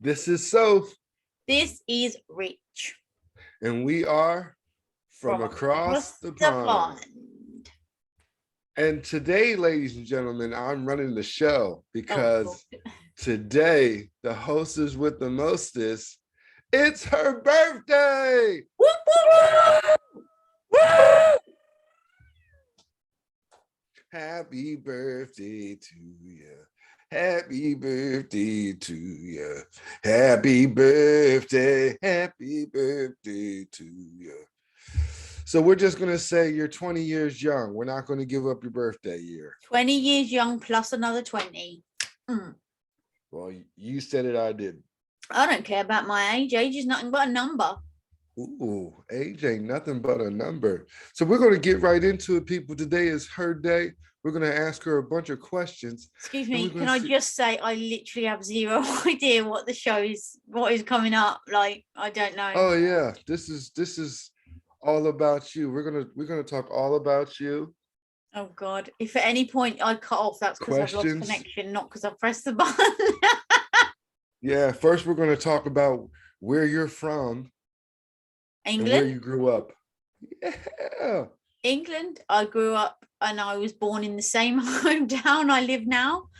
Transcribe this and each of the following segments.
This is Soph, This is Rich and we are from across the pond. And today, ladies and gentlemen, I'm running the show because today the hostess with the mostest, it's her birthday. Woo, woo, woo. Woo. Happy birthday to you. Happy birthday to you. Happy birthday. Happy birthday to you. So we're just going to say you're 20 years young. We're not going to give up your birthday year. 20 years young plus another 20. Well, you said it, I didn't. I don't care about my age. Age is nothing but a number. Ooh, age ain't nothing but a number. So we're going to get right into it, people. Today is her day. We're going to ask her a bunch of questions. Excuse me, can I just say I literally have zero idea what the show is, what is coming up. Like, I don't know. Oh yeah, this is all about you. We're gonna talk all about you. Oh God! If at any point I cut off, that's because I've lost connection, not because I pressed the button. Yeah, first we're gonna talk about where you're from, England, and where you grew up. Yeah, England. I grew up and I was born in the same hometown I live now.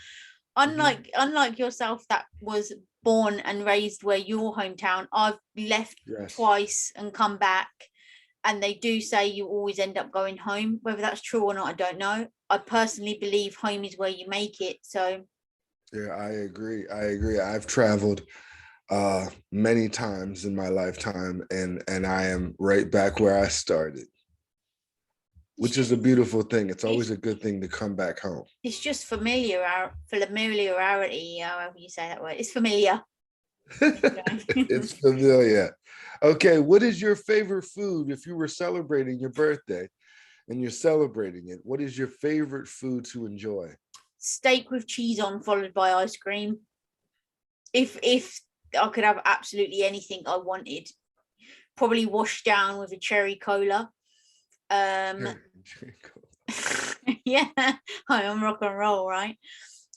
Unlike yourself, that was born and raised where your hometown. I've left twice and come back. And they do say you always end up going home. Whether that's true or not, I don't know. I personally believe home is where you make it. So yeah, I agree. I've traveled many times in my lifetime, and I am right back where I started, which is a beautiful thing. It's always a good thing to come back home. It's just familiarity, however you say that word. It's familiar. It's familiar. Okay, what is your favorite food if you were celebrating your birthday and you're celebrating it? What is your favorite food to enjoy? Steak with cheese on, followed by ice cream. If I could have absolutely anything I wanted, probably washed down with a cherry cola. Yeah, I'm rock and roll, right?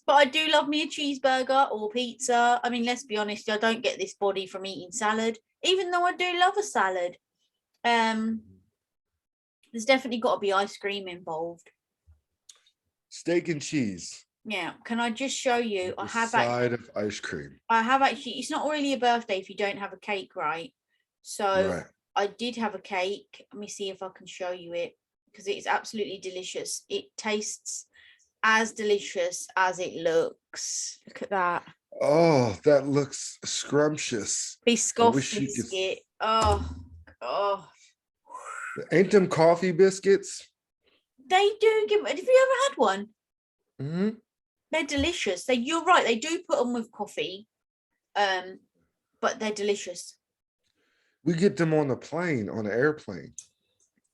But I do love me a cheeseburger or pizza. I mean, let's be honest, I don't get this body from eating salad, even though I do love a salad. There's definitely got to be ice cream involved. Steak and cheese. Yeah. Can I just show you? I have side of ice cream. I have actually. It's not really a birthday if you don't have a cake, right? So I did have a cake. Let me see if I can show you it because it's absolutely delicious. It tastes as delicious as it looks. Look at that. Oh, that looks scrumptious. Biscoff biscuit. Oh. Ain't them coffee biscuits? They do give. Have you ever had one? Mm-hmm. They're delicious. You're right. They do put them with coffee, but they're delicious. We get them on the plane, on the airplane.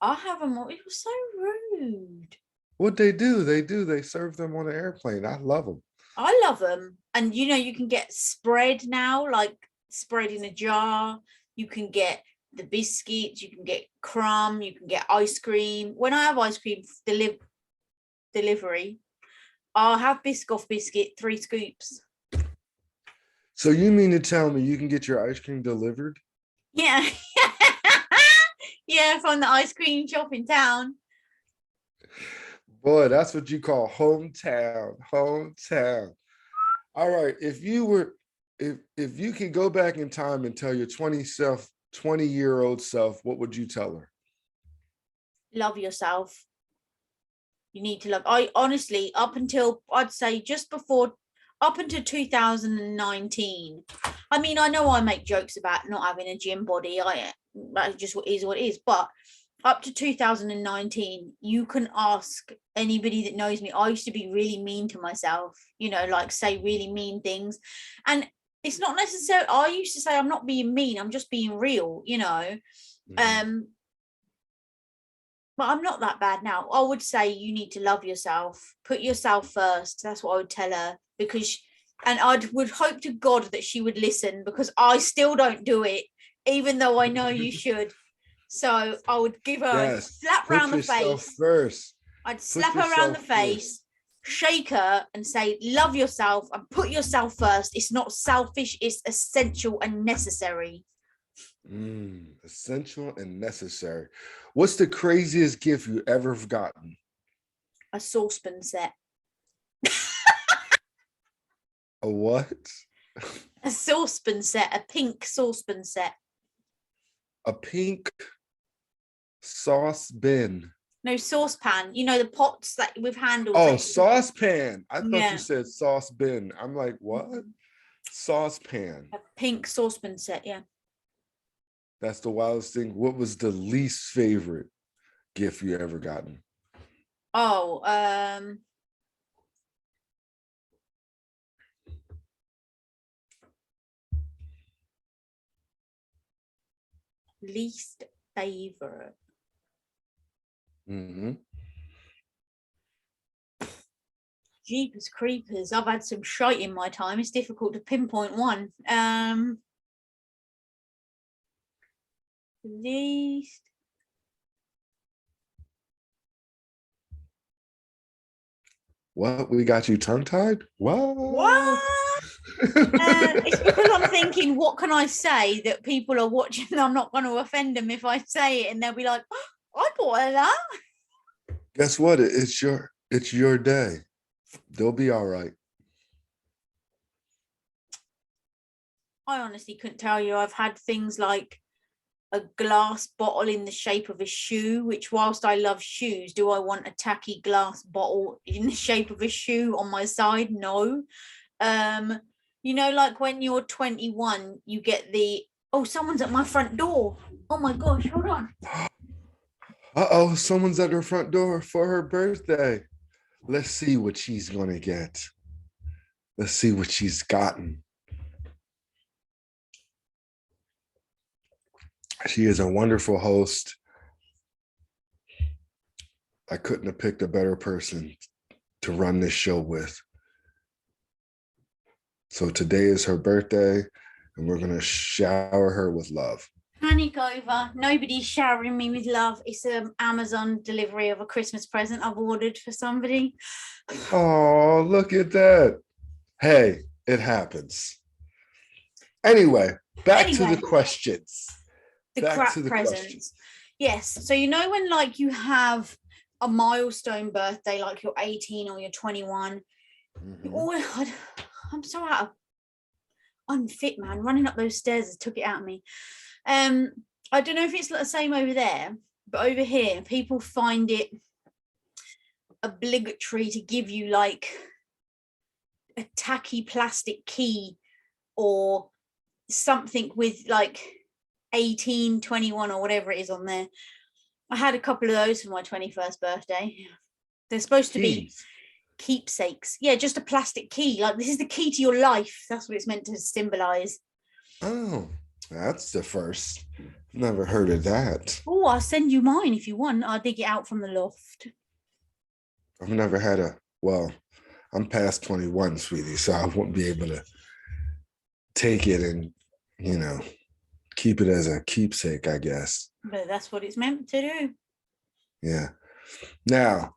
I have them. It was so rude. What they do? They serve them on the airplane. I love them. I love them. And you can get spread now, like spread in a jar. You can get the biscuits, you can get crumb, you can get ice cream. When I have ice cream delivery, I'll have Biscoff biscuit, 3 scoops. So you mean to tell me you can get your ice cream delivered? Yeah. Yeah, from the ice cream shop in town. Boy, that's what you call hometown. All right, if you could go back in time and tell your 20-year-old self, what would you tell her? Love yourself. You need to love. I honestly, up until 2019. I mean, I know I make jokes about not having a gym body. That just is what it is. But up to 2019, you can ask anybody that knows me. I used to be really mean to myself, like say really mean things. And it's not necessarily, I used to say I'm not being mean, I'm just being real, Mm-hmm. But I'm not that bad now. I would say you need to love yourself, put yourself first. That's what I would tell her, and I would hope to God that she would listen, because I still don't do it, even though I know you should. So I would give her a slap around the face. First. I'd slap her around the face, shake her and say, love yourself and put yourself first. It's not selfish, it's essential and necessary. Essential and necessary. What's the craziest gift you ever gotten? A saucepan set. A what? A saucepan set, a pink saucepan set. A pink sauce bin. No, saucepan. You know, the pots that with handles. Oh, saucepan. I thought Yeah. you said sauce bin. I'm like, what? Saucepan. A pink saucepan set, yeah. That's the wildest thing. What was the least favorite gift you ever gotten? Oh, least favorite. Jeepers creepers. I've had some shite in my time. It's difficult to pinpoint one. Least. What? We got you tongue-tied? What? It's because I'm thinking, what can I say that people are watching? I'm not going to offend them if I say it, and they'll be like, oh, I bought her that. Guess what? It's your day. They'll be all right. I honestly couldn't tell you. I've had things like a glass bottle in the shape of a shoe, which whilst I love shoes, do I want a tacky glass bottle in the shape of a shoe on my side? No. You know, like when you're 21, you get the, oh, someone's at my front door. Oh my gosh, hold on. Uh-oh, someone's at her front door for her birthday. Let's see what she's going to get. Let's see what she's gotten. She is a wonderful host. I couldn't have picked a better person to run this show with. So today is her birthday, and we're going to shower her with love. Panic over. Nobody's showering me with love. It's an Amazon delivery of a Christmas present I've ordered for somebody. Oh, look at that. Hey, it happens. Anyway, back to the questions. The crap presents. Yes. So you know when like you have a milestone birthday, like you're 18 or you're 21. Oh, I'm so unfit, man. Running up those stairs has took it out of me. I don't know if it's the same over there, but over here, people find it obligatory to give you like a tacky plastic key or something with like 18, 21 or whatever it is on there. I had a couple of those for my 21st birthday. They're supposed to be keepsakes. Yeah, just a plastic key. Like, this is the key to your life. That's what it's meant to symbolize. Oh, that's the first. Never heard of that. Oh, I'll send you mine if you want. I'll dig it out from the loft. I've never had well, I'm past 21, sweetie, so I won't be able to take it and, keep it as a keepsake, I guess. But that's what it's meant to do. Yeah. Now,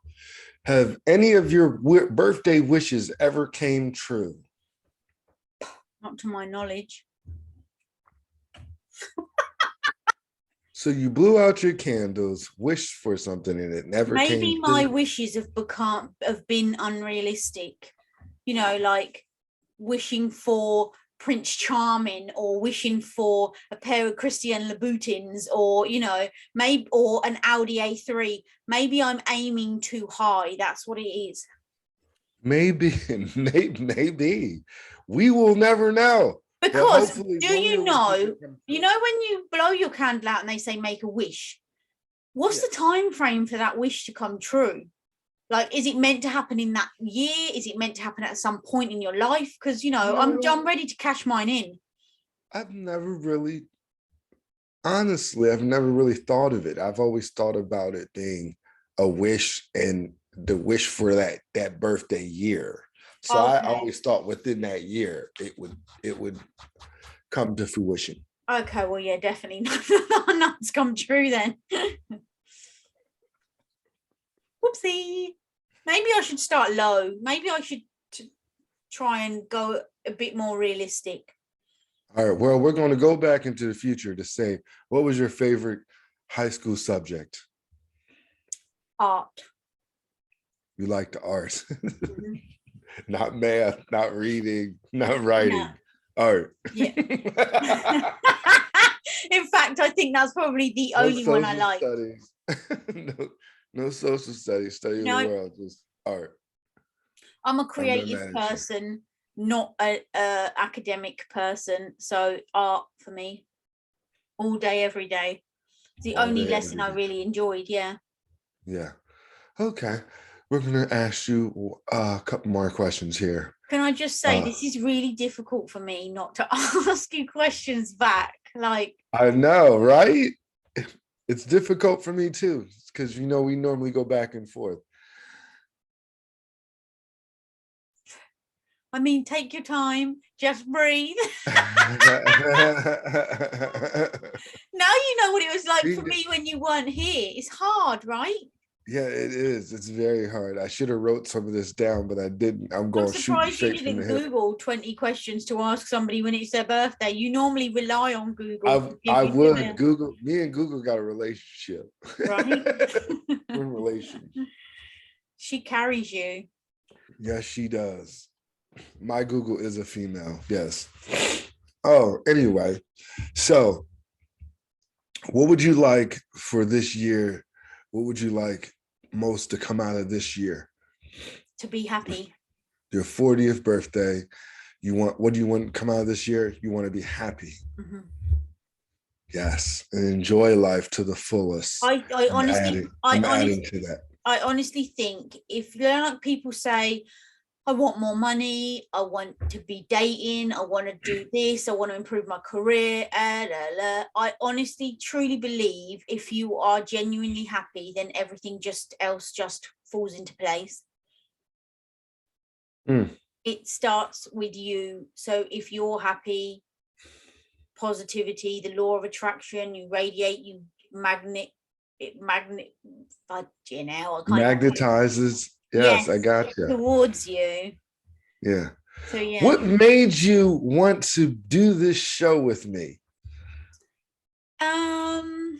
have any of your birthday wishes ever came true? Not to my knowledge. So you blew out your candles, wished for something, and it never came true? Maybe my wishes have been unrealistic. Like wishing for Prince Charming or wishing for a pair of Christian Louboutins or, maybe, or an Audi A3. Maybe I'm aiming too high. That's what it is. Maybe. We will never know. Because do you know when you blow your candle out and they say make a wish, what's the time frame for that wish to come true? Like, is it meant to happen in that year? Is it meant to happen at some point in your life? Because, I'm ready to cash mine in. I've never really thought of it. I've always thought about it being a wish and the wish for that birthday year. So okay. I always thought within that year it would come to fruition. Okay, well, yeah, definitely not come true then. Whoopsie. Maybe I should start low. Maybe I should try and go a bit more realistic. All right. Well, we're going to go back into the future to say, what was your favorite high school subject? Art. You liked art, Mhm. not math, not reading, not writing, art. Yeah. In fact, I think that's probably the No only one I social like. studies. No social studies. Study of the No, world, just art. I'm a I'm not creative mad at you. person, not a academic person. So art for me, all day, every day. It's the All only day, lesson every I day. really enjoyed. Yeah. Yeah. Okay. We're gonna ask you a couple more questions here. Can I just say this is really difficult for me not to ask you questions back? Like, I know, right? It's difficult for me too, because we normally go back and forth. I mean, take your time, just breathe. Now you know what it was like for me when you weren't here. It's hard, right? Yeah, it is. It's very hard. I should have wrote some of this down, but I didn't. I'm I'm going shooting surprised you straight from the didn't hip. Google 20 questions to ask somebody when it's their birthday. You normally rely on Google to give I you the would Google. Me and Google got a relationship. right. We're in relations. She carries you. Yes, she does. My Google is a female. Yes. Oh, anyway. So, what would you like for this year? What would you like most to come out of this year? To be happy. Your 40th birthday. What do you want to come out of this year? You want to be happy. Mm-hmm. Yes. And enjoy life to the fullest. I honestly, I'm adding to that. I honestly think if like people say, I want more money, I want to be dating, I want to do this, I want to improve my career. I honestly, truly believe if you are genuinely happy, then everything else just falls into place. It starts with you. So if you're happy, positivity, the law of attraction, you radiate, you Magnetizes. Yes, I got you. Towards you. Yeah. So yeah. What made you want to do this show with me? I'm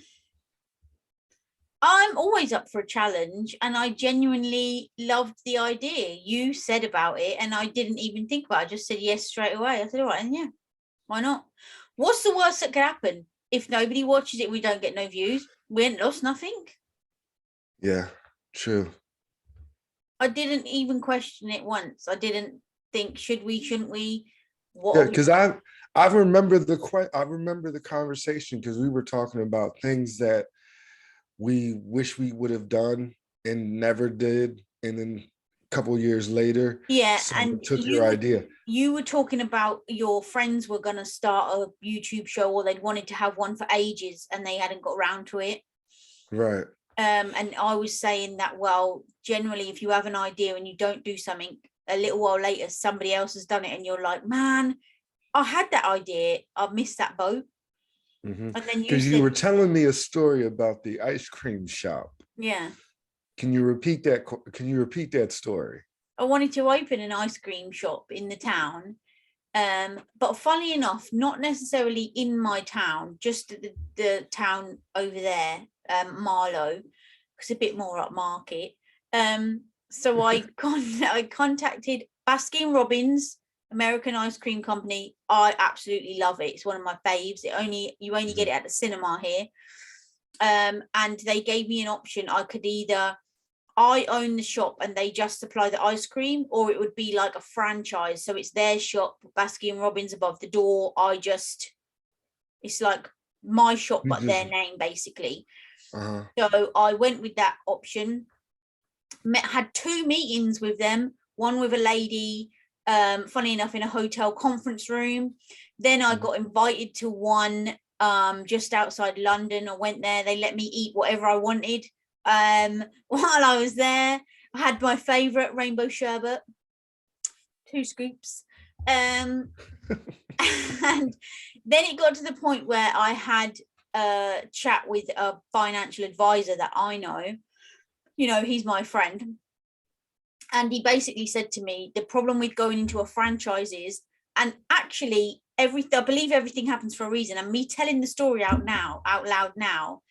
always up for a challenge, and I genuinely loved the idea. You said about it, and I didn't even think about it. I just said yes straight away. I said, all right, and yeah, why not? What's the worst that could happen? If nobody watches it, we don't get no views. We ain't lost nothing. Yeah, true. I didn't even question it once. I didn't think, should we, shouldn't we? Yeah, because I remember the conversation, because we were talking about things that we wish we would have done and never did, and then a couple years later, someone took your idea. You were talking about your friends were going to start a YouTube show, or they'd wanted to have one for ages and they hadn't got around to it. Right. And I was saying that, well, generally, if you have an idea and you don't do something, a little while later, somebody else has done it, and you're like, man, I had that idea. I missed that boat. Mm-hmm. And then because you were telling me a story about the ice cream shop. Yeah. Can you repeat that? Can you repeat that story? I wanted to open an ice cream shop in the town. But funnily enough, not necessarily in my town, just the town over there, Marlow, because a bit more upmarket. So I contacted Baskin Robbins, American ice cream company. I absolutely love it. It's one of my faves. You only get it at the cinema here. And they gave me an option. I own the shop and they just supply the ice cream, or it would be like a franchise. So it's their shop, Baskin Robbins above the door. It's like my shop, but their name basically. Uh-huh. So I went with that option. Had 2 meetings with them, one with a lady, funny enough, in a hotel conference room. Then I got invited to one just outside London. I went there. They let me eat whatever I wanted. While I was there, I had my favorite rainbow sherbet, 2 scoops. And then it got to the point where I had a chat with a financial advisor that I know. He's my friend. And he basically said to me, the problem with going into a franchise is, and actually I believe everything happens for a reason. And me telling the story out loud now,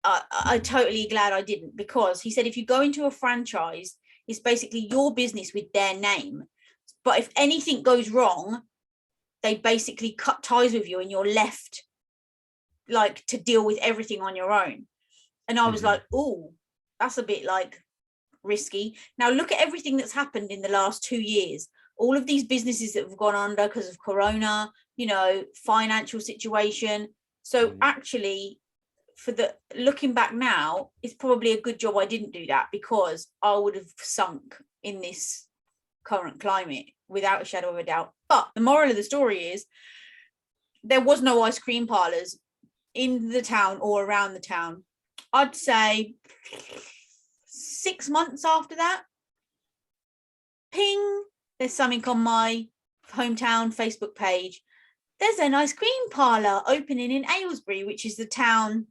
I totally glad I didn't, because he said if you go into a franchise, it's basically your business with their name. But if anything goes wrong, they basically cut ties with you and you're left like to deal with everything on your own. And I was like, oh, that's a bit like risky. Now look at everything that's happened in the last 2 years. All of these businesses that have gone under because of Corona, financial situation. So actually, looking back now, it's probably a good job I didn't do that, because I would have sunk in this current climate without a shadow of a doubt. But the moral of the story is there was no ice cream parlors in the town or around the town. I'd say 6 months after that, ping, there's something on my hometown Facebook page. There's an ice cream parlor opening in Aylesbury, which is the town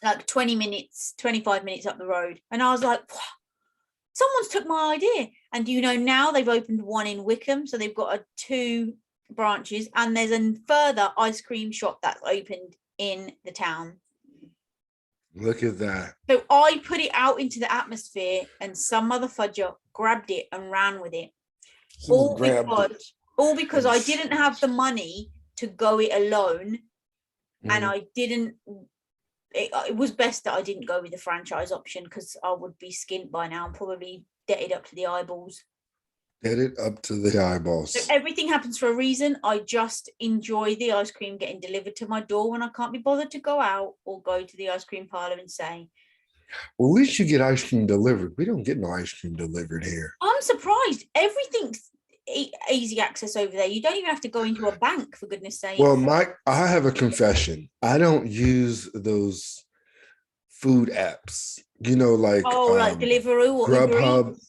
like 25 minutes up the road. And I was like, someone's took my idea. And now they've opened one in Wickham, so they've got 2 branches, and there's a further ice cream shop that's opened in the town. Look at that. So I put it out into the atmosphere, and some motherfudger grabbed it and ran with it. All because I didn't have the money to go it alone, and I didn't. It was best that I didn't go with the franchise option, because I would be skint by now and probably debted up to the eyeballs. Debted up to the eyeballs. So everything happens for a reason. I just enjoy the ice cream getting delivered to my door when I can't be bothered to go out or go to the ice cream parlor and say, well, we should get ice cream delivered. We don't get no ice cream delivered here. I'm surprised. Everything's easy access over there. You don't even have to go into a bank, for goodness sake. Well, Mike, I have a confession. I don't use those food apps, like like Deliveroo or Grubhub.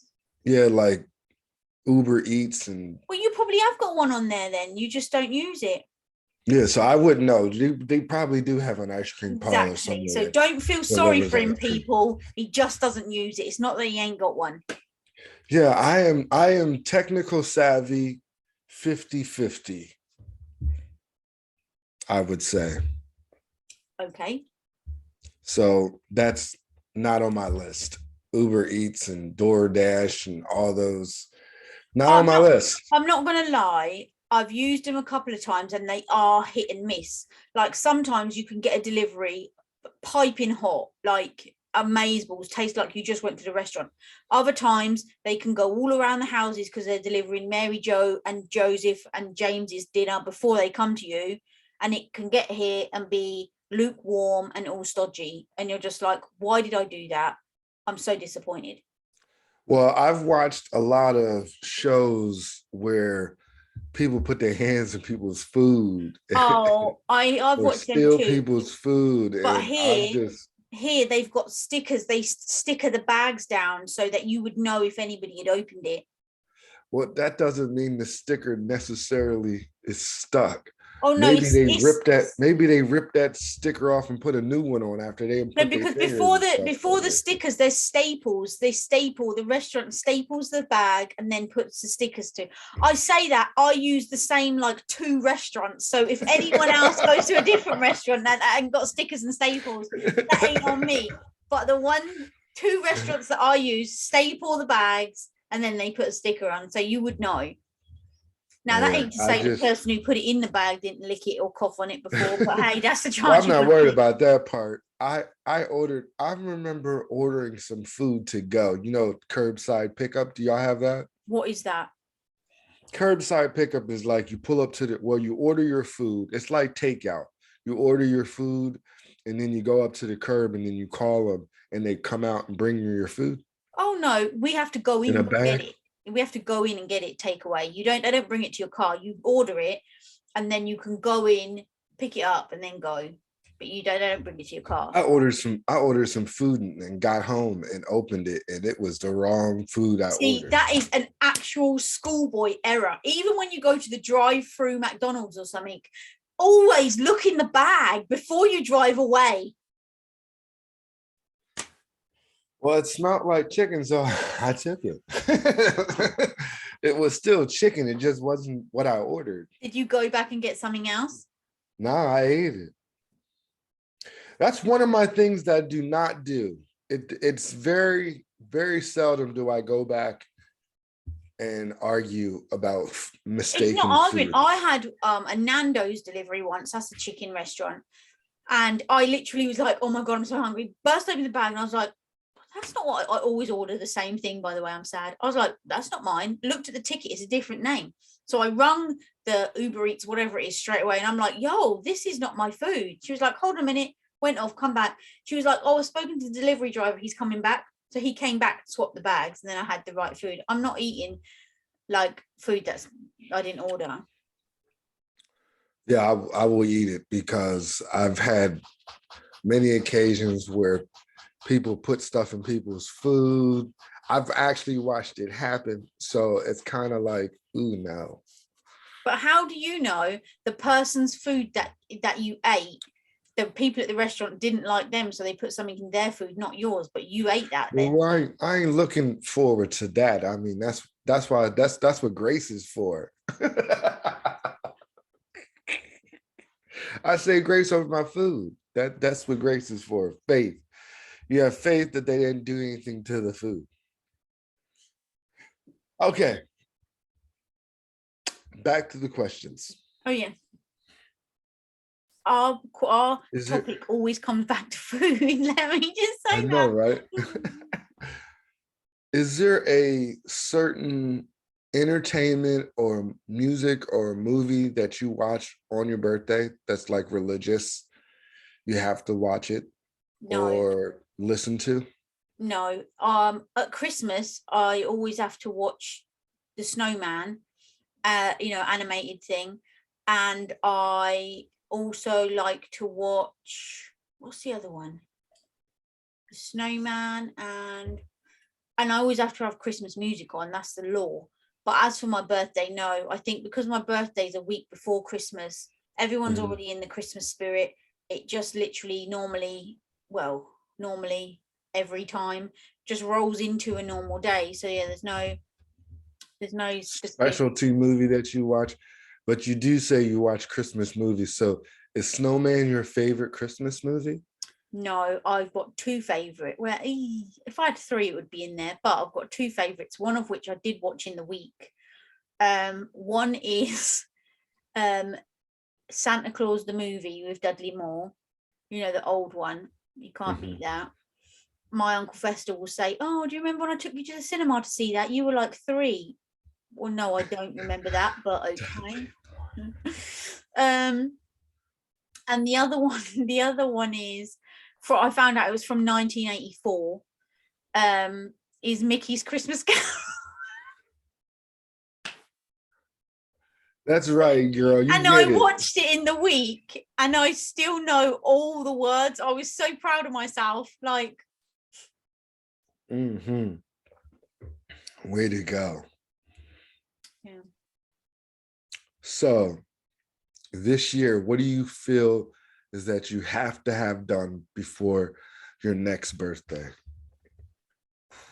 Yeah, like Uber Eats and. Well, you probably have got one on there then. You just don't use it. Yeah, so I wouldn't know. They probably do have an ice cream parlor somewhere. So don't feel sorry for him, people. He just doesn't use it. It's not that he ain't got one. Yeah, I am technical savvy 50-50, I would say. Okay. So that's not on my list. Uber Eats and DoorDash and all those. Not on my list. I'm not going to lie. I've used them a couple of times and they are hit and miss. Like sometimes you can get a delivery piping hot, like amazeballs, taste like you just went to the restaurant. Other times they can go all around the houses because they're delivering Mary Jo and Joseph and James's dinner before they come to you, and it can get here and be lukewarm and all stodgy, and you're just like, why did I do that? I'm so disappointed. Well, I've watched a lot of shows where people put their hands in people's food. Oh, I've watched them too. Steal people's food. But here they've got stickers. They sticker the bags down so that you would know if anybody had opened it. Well, that doesn't mean the sticker necessarily is stuck. Oh no! Maybe they ripped that sticker off and put a new one on after they. No, because before the stickers, there's staples. The restaurant staples the bag and then puts the stickers to. I say that I use the same like 2 restaurants. So if anyone else goes to a different restaurant and got stickers and staples, that ain't on me. But the 2 restaurants that I use staple the bags and then they put a sticker on, so you would know. Now, that ain't to say the person who put it in the bag didn't lick it or cough on it before, but hey, that's the charge. I'm not worried about that part. I remember ordering some food to go, curbside pickup. Do y'all have that? What is that? Curbside pickup is like you pull up to you order your food. It's like takeout. You order your food and then you go up to the curb and then you call them and they come out and bring you your food. Oh, no, we have to go in and get it. We have to go in and get it takeaway. They don't bring it to your car. You order it and then you can go in, pick it up and then go. But they don't bring it to your car. I ordered some food and got home and opened it and it was the wrong food I ordered. See, that is an actual schoolboy error. Even when you go to the drive-through McDonald's or something, always look in the bag before you drive away. Well, it smelled like chicken, so I took it. It was still chicken. It just wasn't what I ordered. Did you go back and get something else? No, I ate it. That's one of my things that I do not do. It's very, very seldom do I go back and argue about It's mistaken not arguing. food. I had a Nando's delivery once. That's a chicken restaurant. And I literally was like, oh my God, I'm so hungry. Burst open the bag and I was like, that's not what I always order the same thing, by the way. I'm sad. I was like, that's not mine. Looked at the ticket, it's a different name. So I rung the Ubereats, whatever it is, straight away. And I'm like, yo, this is not my food. She was like, hold on a minute. Went off, come back. She was like, oh, I've spoken to the delivery driver. He's coming back. So he came back, swapped the bags, and then I had the right food. I'm not eating like food that's I didn't order. Yeah, I will eat it because I've had many occasions where people put stuff in people's food. I've actually watched it happen. So it's kind of like, ooh, no. But how do you know the person's food that you ate, the people at the restaurant didn't like them, so they put something in their food, not yours, but you ate that then? Well, I ain't looking forward to that. I mean, that's why that's what grace is for. I say grace over my food. That's what grace is for. Faith. You have faith that they didn't do anything to the food. Okay. Back to the questions. Oh yeah. Our Is it- topic always comes back to food. Let me just say I know, that. right? Is there a certain entertainment or music or movie that you watch on your birthday that's like religious? You have to watch it No, or listen to? no. At Christmas, I always have to watch the Snowman, animated thing, and I also like to watch, what's the other one? The Snowman, and I always have to have Christmas music on. That's the law. But as for my birthday, no. I think because my birthday's a week before Christmas, everyone's Mhm. already in the Christmas spirit. It just literally normally every time just rolls into a normal day. So yeah, there's no specific. Specialty movie that you watch, but you do say you watch Christmas movies. So is Snowman your favorite Christmas movie? No, I've got two favorite. Well, if I had three, it would be in there. But I've got two favorites. One of which I did watch in the week. One is Santa Claus the movie with Dudley Moore. You know, the old one. You can't beat that. My Uncle Fester will say, "Oh, do you remember when I took you to the cinema to see that? You were like 3." Well, no, I don't remember that, but okay. And the other one is I found out it was from 1984. Is Mickey's Christmas Carol. That's right, girl. You And get I it. watched it in the week, and I still know all the words. I was so proud of myself. Like, Mm-hmm. Way to go. yeah. So this year, what do you feel is that you have to have done before your next birthday?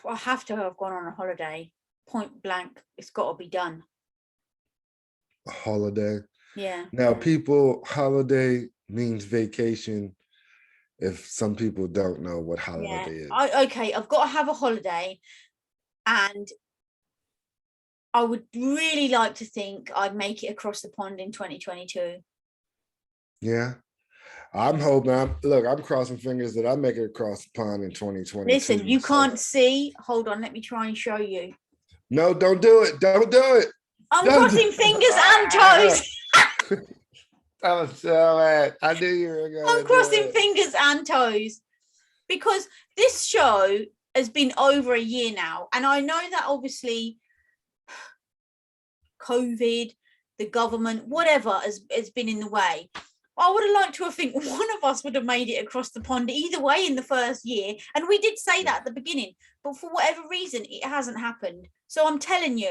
I have to have gone on a holiday. Point blank, it's got to be done. A holiday. Yeah. Now, holiday means vacation. If some people don't know what holiday is. I've got to have a holiday, and I would really like to think I'd make it across the pond in 2022. Yeah. I'm hoping I'm crossing fingers that I make it across the pond in 2022. Listen, you can't see. Hold on, let me try and show you. No, don't do it. Don't do it. I'm crossing fingers and toes. Oh, so I knew you were going to I'm crossing fingers and toes, because this show has been over a year now, and I know that obviously COVID, the government, whatever has been in the way. I would have liked to have think one of us would have made it across the pond either way in the first year, and we did say that at the beginning, but for whatever reason it hasn't happened. So I'm telling you,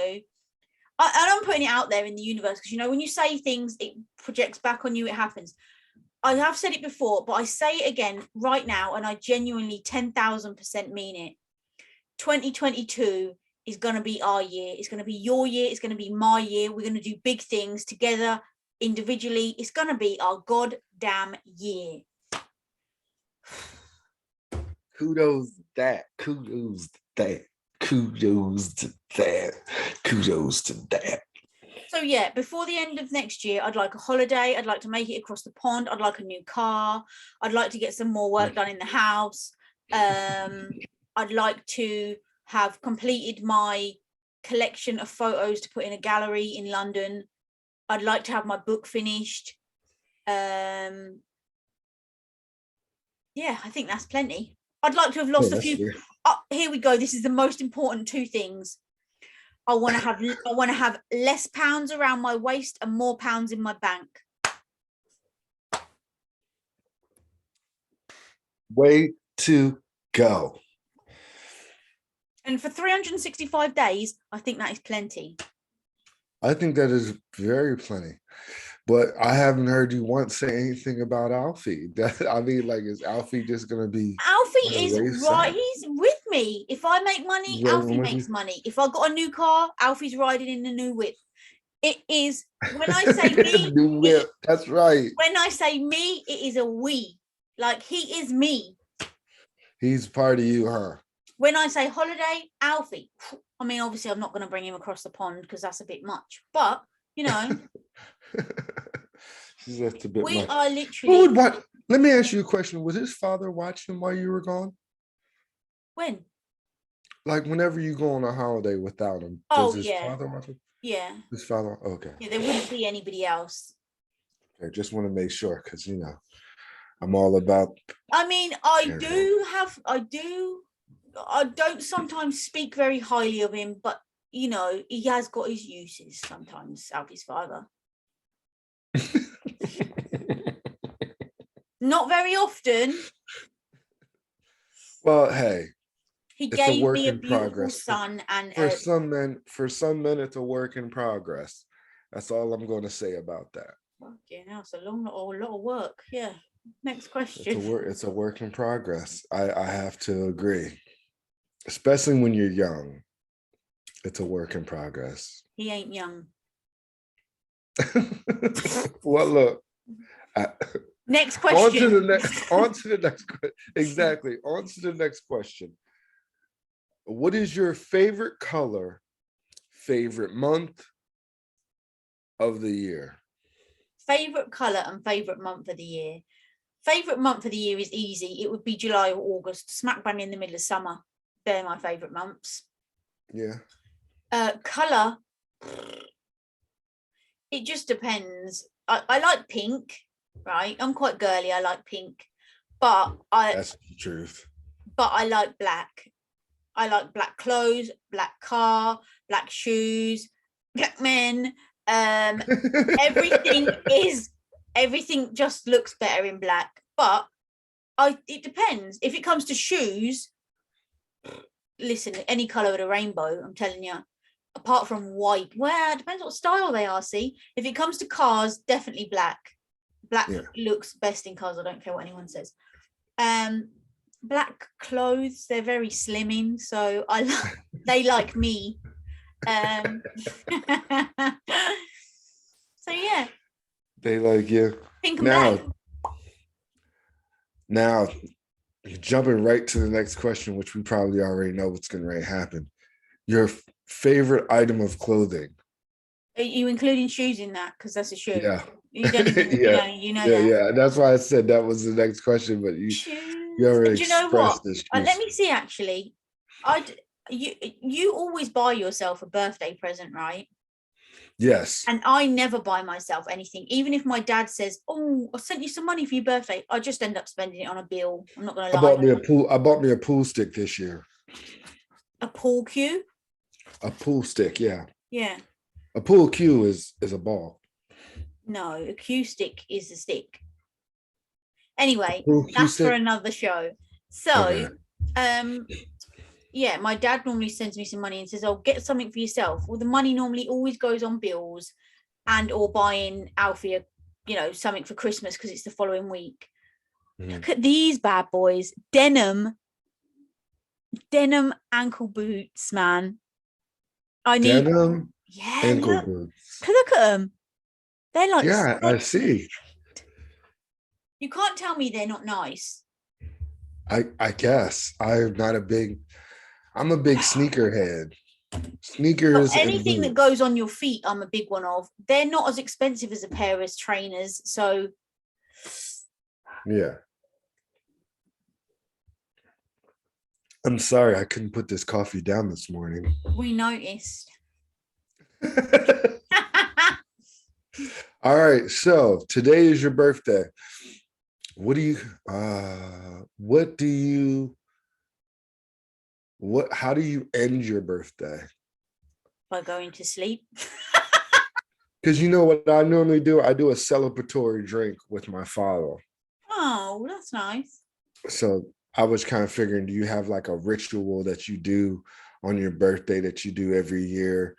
and I'm putting it out there in the universe, because when you say things, it projects back on you. It happens. I have said it before, but I say it again right now, and I genuinely 10,000% mean it. 2022 is going to be our year. It's going to be your year. It's going to be my year. We're going to do big things together, individually. It's going to be our goddamn year. Kudos to that. Kudos to that. Kudos to that. Kudos to that. So yeah, before the end of next year, I'd like a holiday. I'd like to make it across the pond. I'd like a new car. I'd like to get some more work done in the house. I'd like to have completed my collection of photos to put in a gallery in London. I'd like to have my book finished. Yeah, I think that's plenty. I'd like to have lost a few. Here we go. This is the most important two things. I want to have less pounds around my waist and more pounds in my bank. Way to go. And for 365 days, I think that is plenty. I think that is very plenty. But I haven't heard you once say anything about Alfie. I mean, like, is Alfie just going to be... Alfie is right. He's with me. If I make money, Alfie makes money. If I got a new car, Alfie's riding in the new whip. It is, when I say me... new whip. That's right. When I say me, it is a we. Like, he is me. He's part of you, huh? When I say holiday, Alfie. I mean, obviously, I'm not going to bring him across the pond because that's a bit much. But, you know... That's a bit we much. Are literally... Let me ask you a question. Was his father watching while you were gone? When? Like, whenever you go on a holiday without him. Oh, does his father watch him? Yeah. His father? Okay. Yeah, there wouldn't be anybody else. Okay, just want to make sure, because, you know, I'm all about... I mean, I don't sometimes speak very highly of him, but, you know, he has got his uses sometimes, Alfie's father. Not very often. Well, hey, he gave me a beautiful son, and for some men, it's a work in progress. That's all I'm going to say about that. Yeah, now it's a lot of work. Yeah. Next question. It's a work in progress. I have to agree, especially when you're young. It's a work in progress. He ain't young. Well, look. Next question. On to the next question. Exactly. On to the next question. What is your favorite color, favorite month of the year? Favorite color and favorite month of the year. Favorite month of the year is easy. It would be July or August, smack bang in the middle of summer. They're my favorite months. Yeah. Color. It just depends. I like pink. Right, I'm quite girly. I like pink, but that's the truth. But I like black. I like black clothes, black car, black shoes, black men. Everything just looks better in black. But it depends. If it comes to shoes, listen, any color of the rainbow. I'm telling you. Apart from white, well, it depends what style they are. See, if it comes to cars, definitely black. Black looks best in cars. I don't care what anyone says. Black clothes, they're very slimming, so they like me. So yeah. They like you. Pink and black. Now, jumping right to the next question, which we probably already know what's going to happen. Your favorite item of clothing. Are you including shoes in that? Because that's a shoe. Yeah. You don't even, you know that. Yeah, that's why I said that was the next question, but you already do you know what? this. Let me see, actually. You always buy yourself a birthday present, right? Yes. And I never buy myself anything. Even if my dad says, "Oh, I sent you some money for your birthday," I just end up spending it on a bill. I'm not going to lie. I bought me a pool stick this year. A pool cue? A pool stick, yeah. Yeah. A pool cue is a ball. No, a cue stick is a stick. Anyway, that's for another show. So, yeah, my dad normally sends me some money and says, "Oh, get something for yourself." Well, the money normally always goes on bills and or buying Alfie something for Christmas because it's the following week. Look at these bad boys. Denim Denim ankle boots, man. I need. Denim Yeah, ankle boots. look at them. They're like. Yeah, I see. You can't tell me they're not nice. I guess I'm a big sneakerhead. Sneakers and Anything that boots. goes on your feet, I'm a big one of. They're not as expensive as a pair as trainers, so Yeah. I'm sorry I couldn't put this coffee down this morning. we noticed. All right, so today is your birthday. How do you end your birthday? By going to sleep. Because you know what I normally do? I do a celebratory drink with my father. Oh, that's nice. So I was kind of figuring, do you have like a ritual that you do on your birthday that you do every year?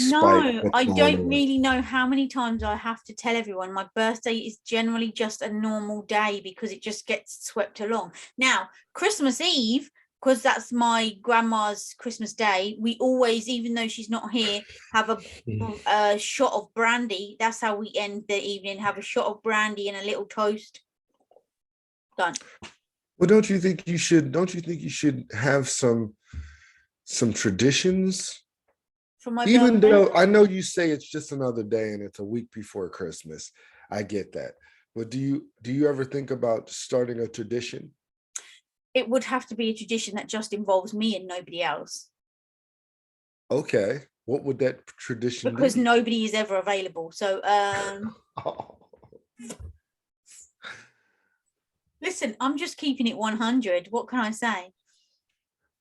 No, I don't really know how many times I have to tell everyone my birthday is generally just a normal day because it just gets swept along. Now, Christmas Eve, because that's my grandma's Christmas day, we always, even though she's not here, have a shot of brandy. That's how we end the evening, have a shot of brandy and a little toast. Done. Well, don't you think you should have some traditions? For my Even birthday? though I know you say it's just another day and it's a week before Christmas. I get that. But do you ever think about starting a tradition? It would have to be a tradition that just involves me and nobody else. Okay. What would that tradition be? Because nobody is ever available. So listen, I'm just keeping it 100. What can I say?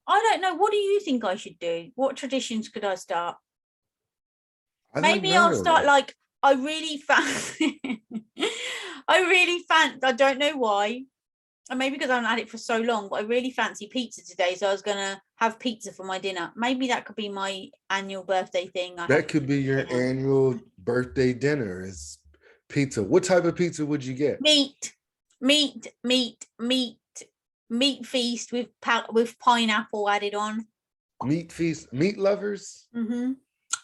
I don't know. What do you think I should do? What traditions could I start? Maybe I'll start like I don't know why. And maybe because I haven't had it for so long, but I really fancy pizza today. So I was gonna have pizza for my dinner. Maybe that could be my annual birthday thing. That could be your annual birthday dinner is pizza. What type of pizza would you get? Meat feast with pineapple added on. Meat feast, meat lovers. Mm-hmm.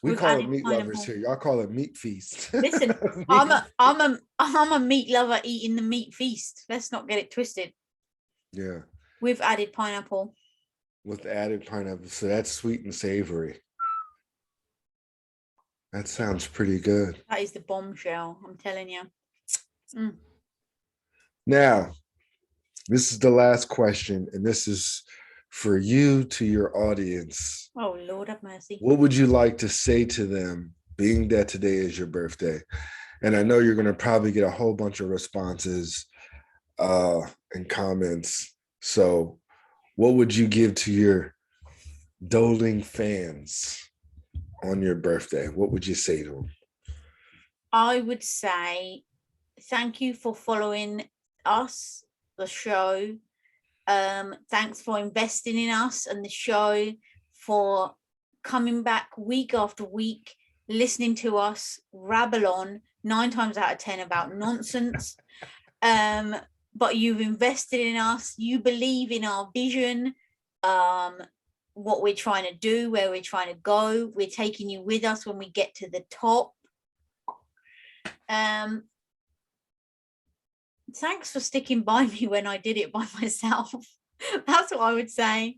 We call it meat lovers here. Y'all call it meat feast. Listen, I'm a meat lover eating the meat feast. Let's not get it twisted. Yeah. With added pineapple. With added pineapple, so that's sweet and savory. That sounds pretty good. That is the bombshell, I'm telling you. Mm. Now, this is the last question, and this is for you to your audience. Oh, Lord have mercy. What would you like to say to them, being that today is your birthday? And I know you're going to probably get a whole bunch of responses and comments. So what would you give to your doling fans on your birthday? What would you say to them? I would say thank you for following us, the show. Thanks for investing in us and the show, for coming back week after week, listening to us rabble on 9 times out of 10 about nonsense. But you've invested in us. You believe in our vision, what we're trying to do, where we're trying to go. We're taking you with us when we get to the top. Thanks for sticking by me when I did it by myself. That's what I would say.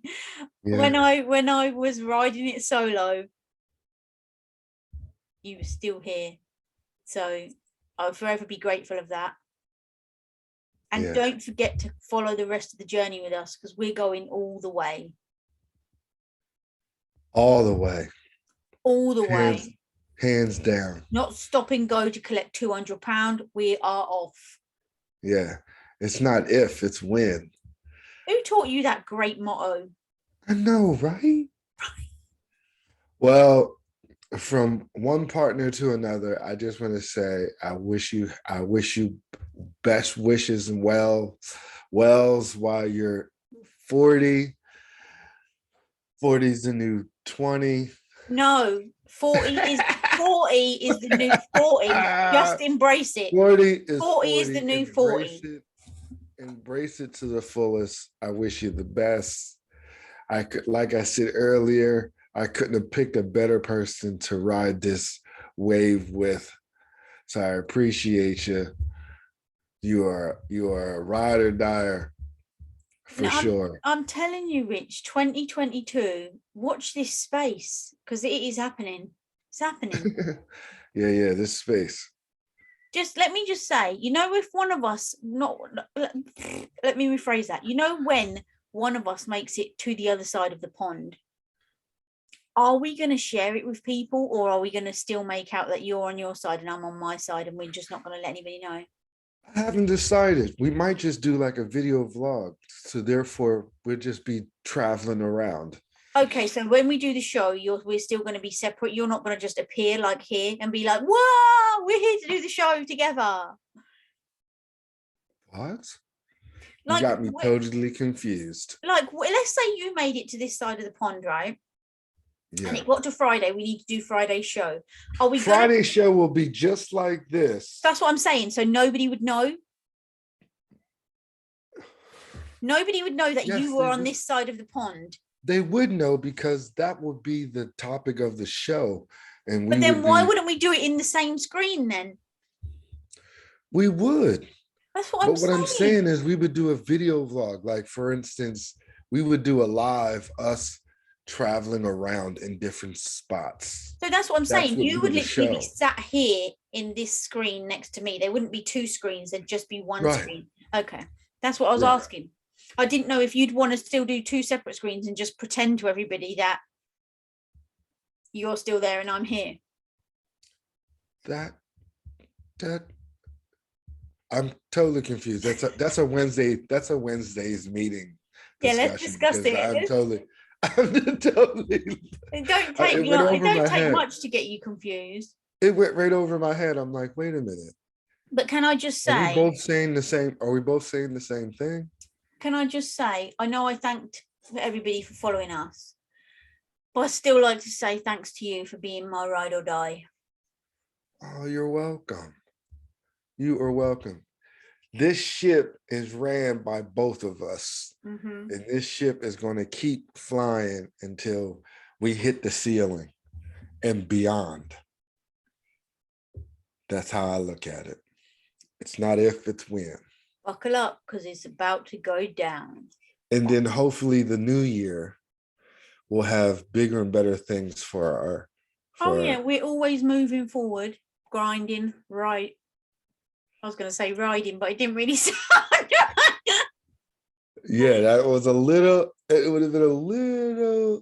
Yeah. When I was riding it solo, you were still here. So I'll forever be grateful of that. And don't forget to follow the rest of the journey with us, because we're going all the way. All the way. All the way. Hands down. Not stop and go to collect £200. We are off. Yeah. It's not if, it's when. Who taught you that great motto? I know, right? Well, from one partner to another, I just want to say I wish you best wishes and wells while you're 40. 40 is the new 20. No, 40 is the new 40. Just embrace it. 40 is the new 40. Embrace it to the fullest. I wish you the best. I could, like I said earlier, I couldn't have picked a better person to ride this wave with. So I appreciate you. You are a ride or dyer for No, sure. I'm telling you, Rich, 2022, watch this space because it is happening. It's happening. Yeah, this space. Just let me just say, if one of us let me rephrase that. When one of us makes it to the other side of the pond, are we going to share it with people, or are we going to still make out that you're on your side and I'm on my side and we're just not going to let anybody know? I haven't decided. We might just do like a video vlog. So therefore we'll just be traveling around. Okay, so when we do the show, we're still going to be separate. You're not going to just appear like here and be like, whoa, we're here to do the show together. What? You Like, got me totally confused. Like, let's say you made it to this side of the pond, right? Yeah. And it got to Friday. We need to do Friday's show. Are we Friday's show will be just like this. That's what I'm saying. So nobody would know. Nobody would know that you were on this side of the pond. They would know because that would be the topic of the show. And but then why wouldn't we do it in the same screen then? We would. That's what I'm saying. But what I'm saying is we would do a video vlog. Like, for instance, we would do a live us traveling around in different spots. So that's what I'm saying. You would literally be sat here in this screen next to me. There wouldn't be two screens. There'd just be one screen. Okay. That's what I was asking. I didn't know if you'd want to still do two separate screens and just pretend to everybody that you're still there and I'm here. That I'm totally confused. That's a Wednesday. That's a Wednesday's meeting. Yeah, let's discuss it. I'm totally. It don't take much to get you confused. It went right over my head. I'm like, wait a minute. But can I just say? Are we both saying the same? Are we both saying the same thing? Can I just say? I know I thanked everybody for following us, but I still like to say thanks to you for being my ride or die. Oh, you're welcome. You are welcome. This ship is ran by both of us. And this ship is going to keep flying until we hit the ceiling and beyond. That's how I look at it. It's not if, it's when. Buckle up, because it's about to go down. And then hopefully the new year will have bigger and better things for our... We're always moving forward, grinding, right. I was going to say riding, but it didn't really sound right. Yeah, that was a little, it would have been a little,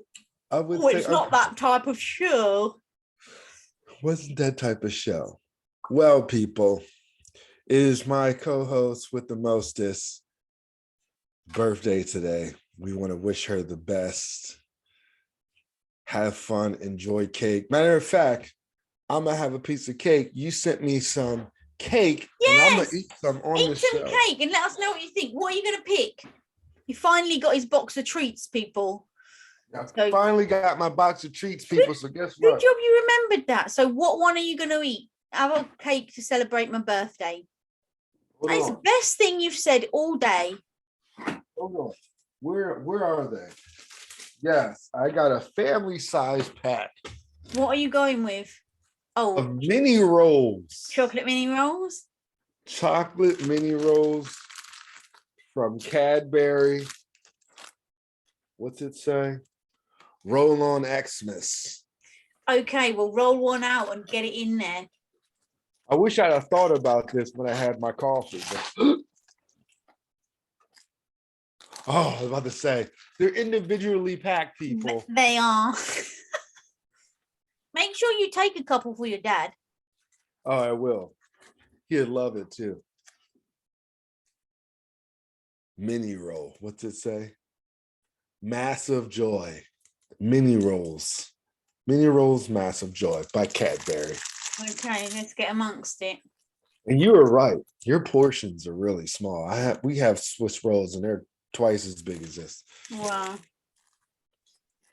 I would say. It's not that type of show. Wasn't that type of show. Well, people, it is my co-host with the mostest birthday today. We want to wish her the best. Have fun, enjoy cake. Matter of fact, I'm going to have a piece of cake. You sent me some cake. Yes. And I'm going to eat some on the show. Eat some cake and let us know what you think. What are you going to pick? He finally got his box of treats, people. I finally got my box of treats, people. So guess what? Good job you remembered that. So what one are you going to eat? Have a cake to celebrate my birthday. It's the best thing you've said all day. Hold on. Where are they? Yes, I got a family size pack. What are you going with? Oh, of mini rolls. Chocolate mini rolls? Chocolate mini rolls from Cadbury. What's it say? Roll on Xmas. Okay, well, roll one out and get it in there. I wish I'd have thought about this when I had my coffee. But... Oh, I was about to say, they're individually packed, people. They are. Make sure you take a couple for your dad. Oh, I will. He'd love it too. Mini roll. What's it say? Massive Joy. Mini rolls. Mini rolls, Massive Joy by Cadbury. Okay, let's get amongst it. And you were right. Your portions are really small. We have Swiss rolls and they're twice as big as this. Wow.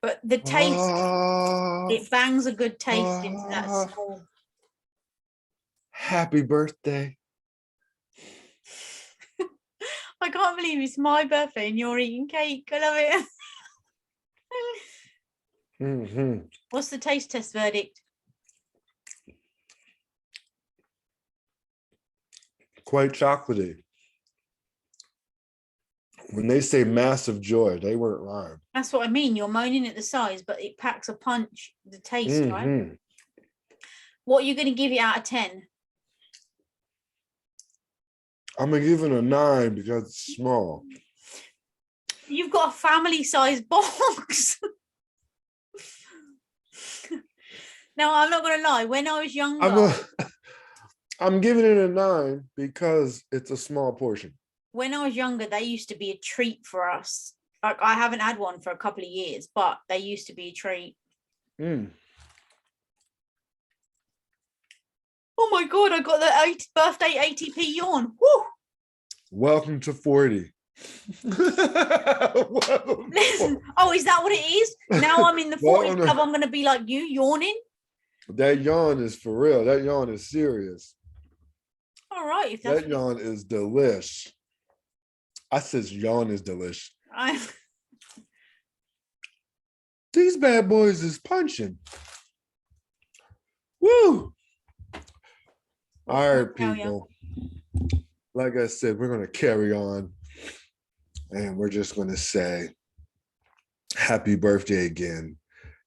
But the taste, it bangs a good taste into that small. Happy birthday. I can't believe it's my birthday and you're eating cake. I love it. Mm-hmm. What's the taste test verdict? Quite chocolatey. When they say massive joy, they weren't lying. That's what I mean. You're moaning at the size, but it packs a punch, the taste, right? Mm-hmm. What are you going to give it out of 10? I'm gonna give it a 9 because it's small. You've got a family size box. No, I'm not going to lie. When I was younger, I'm giving it a 9 because it's a small portion. when I was younger, they used to be a treat for us. Like, I haven't had one for a couple of years, but they used to be a treat. Mm. Oh my God, I got the 8th birthday ATP yawn. Woo! Welcome to 40. Listen, oh, is that what it is? Now I'm in the 40 club, I'm going to be like you, yawning. That yawn is for real. That yawn is serious. All right. If that's That yawn is delish. I says yawn is delish. These bad boys is punching. Woo! All right, people. Like I said, we're going to carry on. And we're just going to say happy birthday again.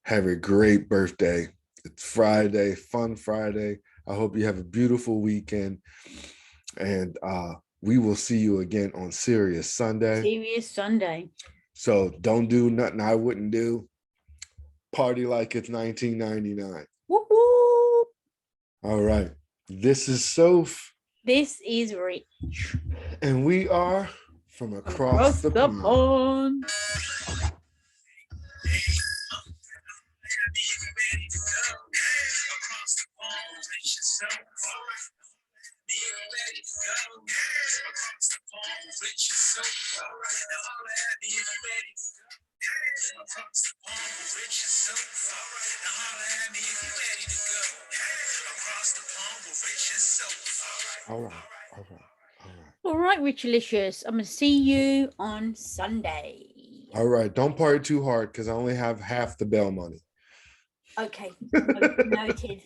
Have a great birthday. It's Friday, fun Friday. I hope you have a beautiful weekend. And we will see you again on Serious Sunday. Serious Sunday. So don't do nothing I wouldn't do. Party like it's 1999. Whoop, whoop. All right. This is Soph. This is Rich. And we are from across the pond. All right. All right, Richalicious. I'm going to see you on Sunday. All right. Don't party too hard because I only have half the bail money. Okay. Noted.